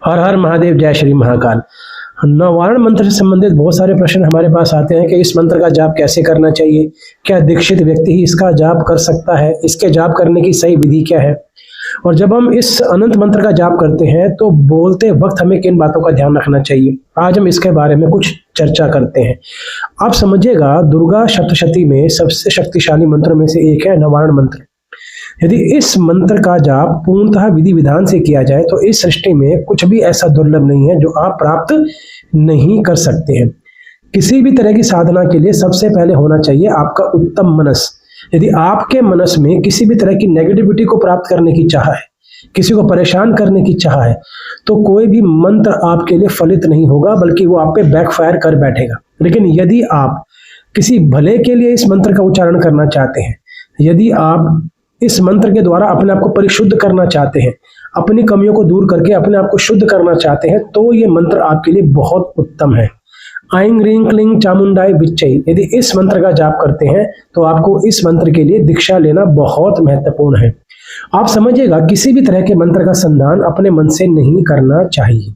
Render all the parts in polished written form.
हर हर महादेव, जय श्री महाकाल। नवारण मंत्र से संबंधित बहुत सारे प्रश्न हमारे पास आते हैं कि इस मंत्र का जाप कैसे करना चाहिए, क्या दीक्षित व्यक्ति ही इसका जाप कर सकता है, इसके जाप करने की सही विधि क्या है, और जब हम इस अनंत मंत्र का जाप करते हैं तो बोलते वक्त हमें किन बातों का ध्यान रखना चाहिए, आज हम इसके बारे में कुछ चर्चा करते हैं। आप समझिएगा, दुर्गा सप्तशती में सबसे शक्तिशाली मंत्रों में से एक है नवारण मंत्र। यदि इस मंत्र का जाप पूर्णतः विधि विधान से किया जाए तो इस सृष्टि में कुछ भी ऐसा दुर्लभ नहीं है जो आप प्राप्त नहीं कर सकते हैं। किसी भी तरह की साधना के लिए सबसे पहले होना चाहिए आपका उत्तम मनस। यदि आपके मनस में किसी भी तरह की नेगेटिविटी को प्राप्त करने की चाह है, किसी को परेशान करने की चाह है, तो कोई भी मंत्र आपके लिए फलित नहीं होगा, बल्कि वो आप पे बैकफायर कर बैठेगा। लेकिन यदि आप किसी भले के लिए इस मंत्र का उच्चारण करना चाहते हैं, यदि आप इस मंत्र के द्वारा अपने आप को परिशुद्ध करना चाहते हैं, अपनी कमियों को दूर करके अपने आप को शुद्ध करना चाहते हैं, तो ये मंत्र आपके लिए बहुत उत्तम है। ऐं ह्रीं क्लीं चामुंडाय विच्चै, यदि इस मंत्र का जाप करते हैं तो आपको इस मंत्र के लिए दीक्षा लेना बहुत महत्वपूर्ण है। आप समझिएगा, किसी भी तरह के मंत्र का संधान अपने मन से नहीं करना चाहिए।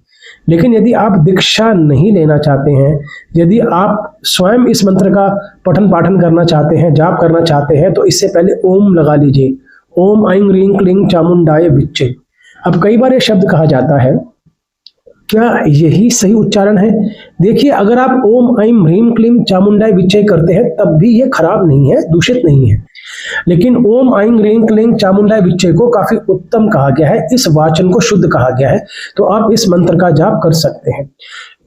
लेकिन यदि आप दीक्षा नहीं लेना चाहते हैं, यदि आप स्वयं इस मंत्र का पठन पाठन करना चाहते हैं, जाप करना चाहते हैं, तो इससे पहले ओम लगा लीजिए। ओम ऐं ह्रीं क्लीं चामुंडाय विच्चै। अब कई बार ये शब्द कहा जाता है, क्या यही सही उच्चारण है? देखिए, अगर आप ओम ऐं ह्रीं क्लीं चामुंडाय विच्चै करते हैं तब भी ये खराब नहीं है, दूषित नहीं है। लेकिन ओम ऐं ह्रीं क्लीं चामुंडाय विच्चै को काफी उत्तम कहा गया है, इस वाचन को शुद्ध कहा गया है, तो आप इस मंत्र का जाप कर सकते हैं।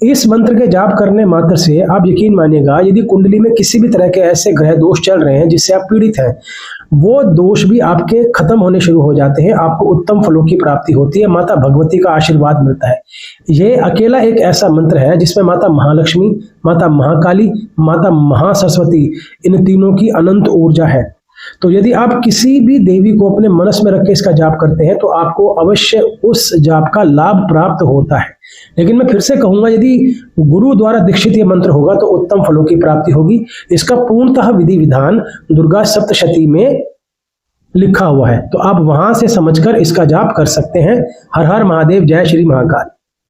इस मंत्र के जाप करने मात्र से आप यकीन मानिएगा, यदि कुंडली में किसी भी तरह के ऐसे ग्रह दोष चल रहे हैं जिससे आप पीड़ित हैं, वो दोष भी आपके खत्म होने शुरू हो जाते हैं, आपको उत्तम फलों की प्राप्ति होती है, माता भगवती का आशीर्वाद मिलता है। ये अकेला एक ऐसा मंत्र है जिसमें माता महालक्ष्मी, माता महाकाली, माता महासरस्वती, इन तीनों की अनंत ऊर्जा है। तो यदि आप किसी भी देवी को अपने मनस में रख के इसका जाप करते हैं तो आपको अवश्य उस जाप का लाभ प्राप्त होता है। लेकिन मैं फिर से कहूंगा, यदि गुरु द्वारा दीक्षित ये मंत्र होगा तो उत्तम फलों की प्राप्ति होगी। इसका पूर्णतः विधि विधान दुर्गा सप्तशती में लिखा हुआ है, तो आप वहां से समझकर इसका जाप कर सकते हैं। हर हर महादेव, जय श्री महाकाल।